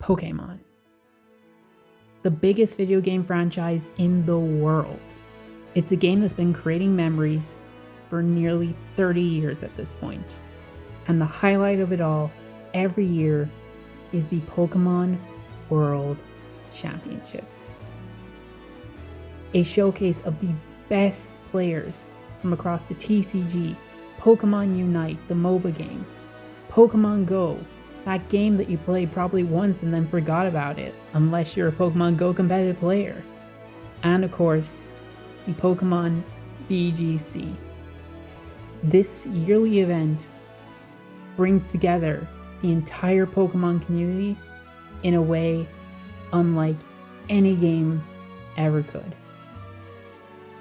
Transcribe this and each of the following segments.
Pokémon. The biggest video game franchise in the world. It's a game that's been creating memories for nearly 30 years at this point. And the highlight of it all, every year, is the Pokemon World Championships. A showcase of the best players from across the TCG, Pokemon Unite, the MOBA game, Pokemon Go, that game that you played probably once and then forgot about it, unless you're a Pokemon Go competitive player. And of course, the Pokemon VGC. This yearly event brings together the entire Pokemon community in a way unlike any game ever could.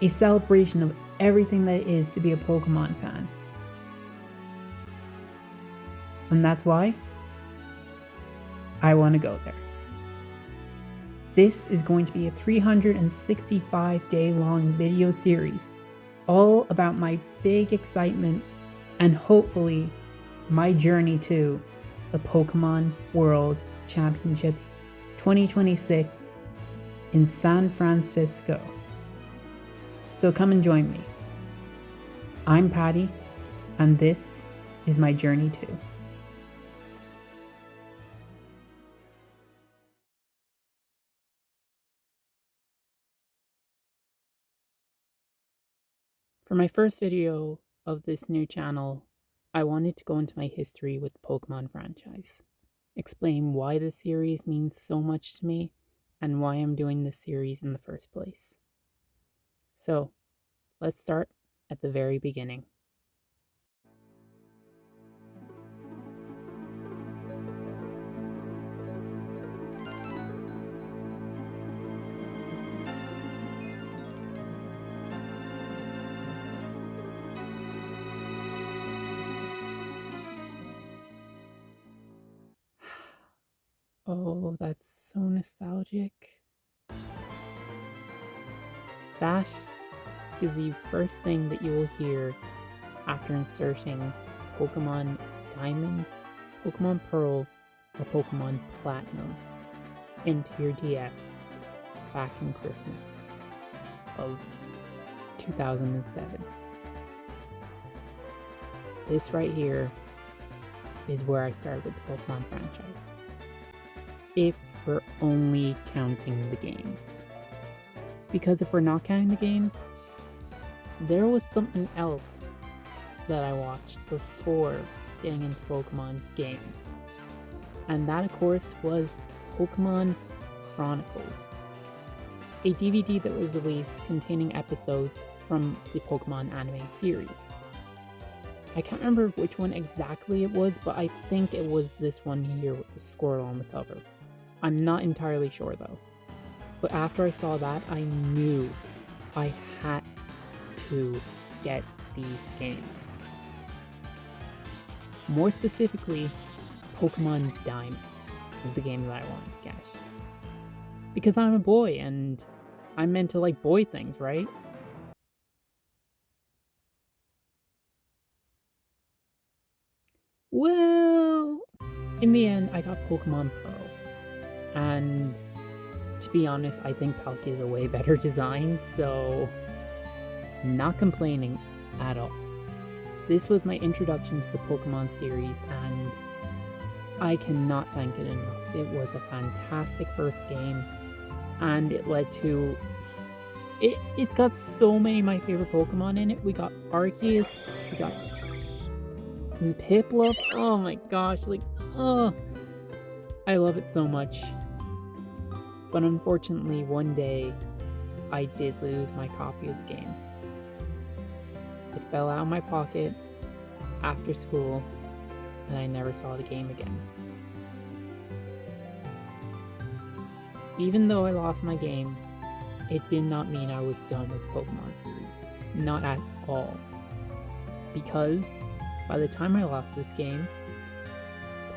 A celebration of everything that it is to be a Pokemon fan. And that's why I want to go there. This is going to be a 365-day long video series all about my big excitement and hopefully my journey to the Pokemon World Championships 2026 in San Francisco. So come and join me. I'm Patty, and this is my journey too. For my first video of this new channel, I wanted to go into my history with the Pokemon franchise, explain why this series means so much to me, and why I'm doing this series in the first place. So, let's start at the very beginning. Oh, that's so nostalgic. That is the first thing that you will hear after inserting Pokemon Diamond, Pokemon Pearl, or Pokemon Platinum into your DS back in Christmas of 2007. This right here is where I started with the Pokemon franchise. If we're only counting the games. Because if we're not counting the games, there was something else that I watched before getting into Pokemon games. And that, of course, was Pokemon Chronicles, a DVD that was released containing episodes from the Pokemon anime series. I can't remember which one exactly it was, but I think it was this one here with the Squirtle on the cover. I'm not entirely sure though. But after I saw that, I knew I had to get these games. More specifically, Pokemon Diamond is the game that I wanted to get. Because I'm a boy and I'm meant to like boy things, right? Well, in the end, I got Pokemon Pearl. And to be honest, I think Palkia is a way better design, so not complaining at all. This was my introduction to the Pokemon series, and I cannot thank it enough. It was a fantastic first game, and it led to... It's got so many of my favorite Pokemon in it. We got Arceus, we got Piplup. Oh my gosh, I love it so much. But unfortunately, one day, I did lose my copy of the game. It fell out of my pocket after school, and I never saw the game again. Even though I lost my game, it did not mean I was done with the Pokemon series. Not at all. Because by the time I lost this game,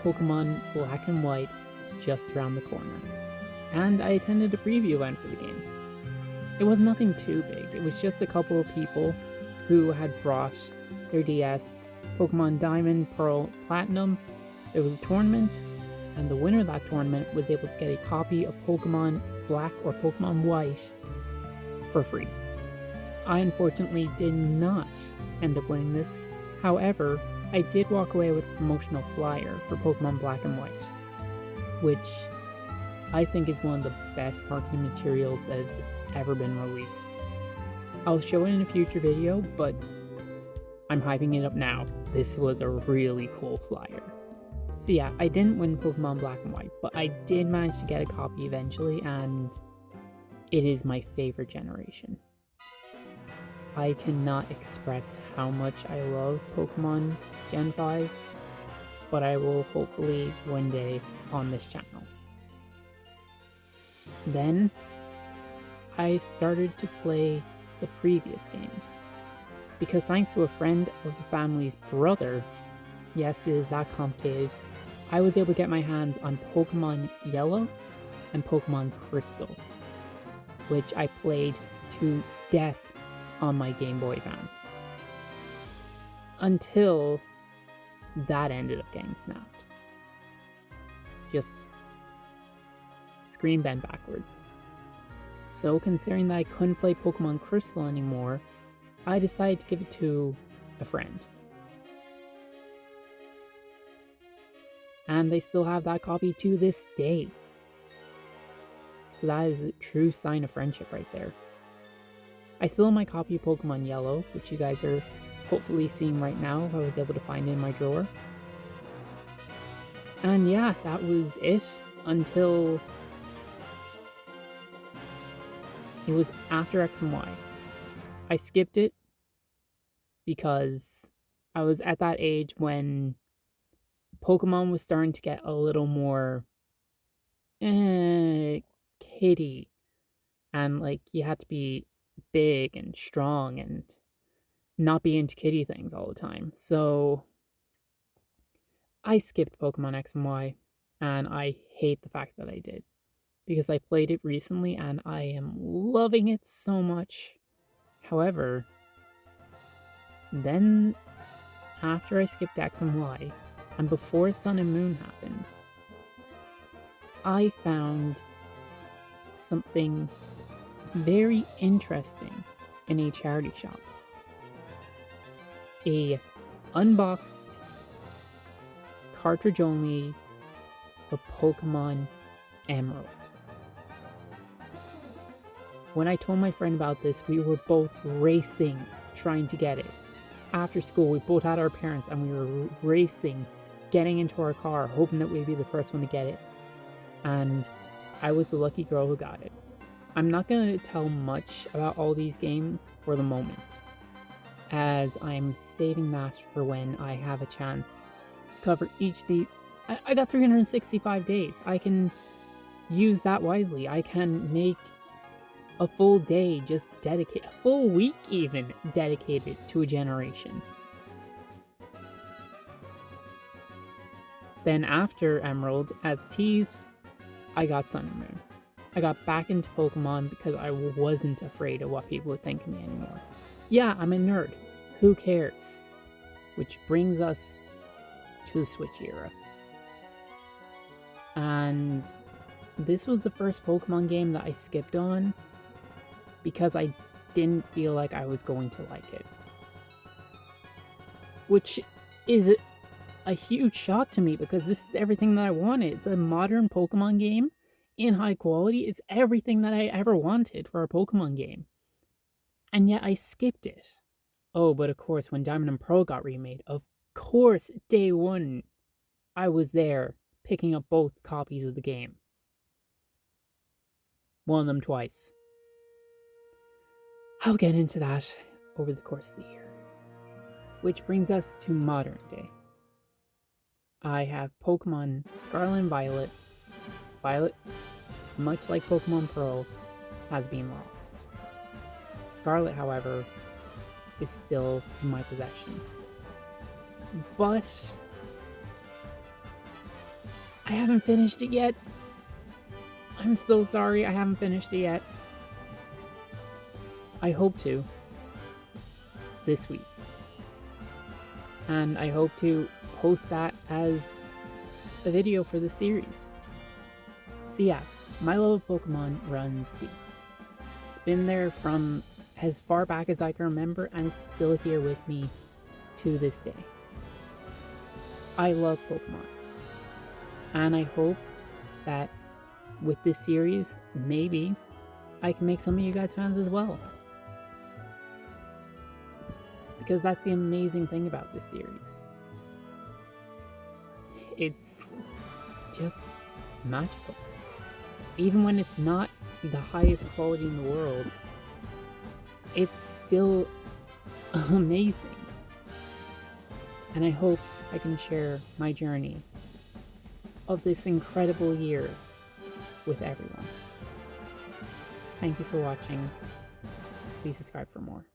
Pokemon Black and White was just around the corner. And I attended a preview event for the game. It was nothing too big, it was just a couple of people who had brought their DS, Pokemon Diamond, Pearl, Platinum. There was a tournament, and the winner of that tournament was able to get a copy of Pokemon Black or Pokemon White for free. I unfortunately did not end up winning this. However, I did walk away with a promotional flyer for Pokemon Black and White, which I think is one of the best marketing materials that has ever been released. I'll show it in a future video, but I'm hyping it up now. This was a really cool flyer. So yeah, I didn't win Pokemon Black and White, but I did manage to get a copy eventually, and it is my favorite generation. I cannot express how much I love Pokemon Gen 5, but I will hopefully one day on this channel. Then, I started to play the previous games, because thanks to a friend of the family's brother, yes, it is that complicated, I was able to get my hands on Pokemon Yellow and Pokemon Crystal, which I played to death on my Game Boy Advance. Until that ended up getting snapped. Just screen bent backwards. So considering that I couldn't play Pokemon Crystal anymore, I decided to give it to a friend. And they still have that copy to this day. So that is a true sign of friendship right there. I still have my copy of Pokemon Yellow, which you guys are hopefully seeing right now. I was able to find it in my drawer. And yeah, that was it until it was after X and Y. I skipped it because I was at that age when Pokemon was starting to get a little more kiddie, and like you had to be big and strong and not be into kiddie things all the time. So I skipped Pokemon X and Y, and I hate the fact that I did, because I played it recently and I am loving it so much. However, then after I skipped X and Y, and before Sun and Moon happened, I found something very interesting in a charity shop. A unboxed cartridge only of Pokemon Emerald. When I told my friend about this, we were both racing trying to get it. After school, we both had our parents and we were racing, getting into our car, hoping that we'd be the first one to get it. And I was the lucky girl who got it. I'm not going to tell much about all these games for the moment, as I'm saving that for when I have a chance to cover each of the... I got 365 days. I can use that wisely. I can make a full day just dedicated, a full week even, dedicated to a generation. Then after Emerald, as teased, I got Sun and Moon. I got back into Pokemon because I wasn't afraid of what people would think of me anymore. Yeah, I'm a nerd. Who cares? Which brings us to the Switch era. And this was the first Pokemon game that I skipped on because I didn't feel like I was going to like it. Which is a huge shock to me, because this is everything that I wanted. It's a modern Pokemon game in high quality. It's everything that I ever wanted for a Pokemon game. And yet I skipped it. Oh, but of course, when Diamond and Pearl got remade, of course, day one, I was there picking up both copies of the game. One of them twice. I'll get into that over the course of the year. Which brings us to modern day. I have Pokemon Scarlet and Violet. Violet, much like Pokemon Pearl, has been lost. Scarlet, however, is still in my possession. But I haven't finished it yet. I'm so sorry, I haven't finished it yet. I hope to this week. And I hope to post that as a video for the series. So yeah, my love of Pokemon runs deep. It's been there from as far back as I can remember, and it's still here with me to this day. I love Pokemon, and I hope that with this series, maybe I can make some of you guys fans as well. Because that's the amazing thing about this series. It's just magical. Even when it's not the highest quality in the world, it's still amazing. And I hope I can share my journey of this incredible year with everyone. Thank you for watching. Please subscribe for more.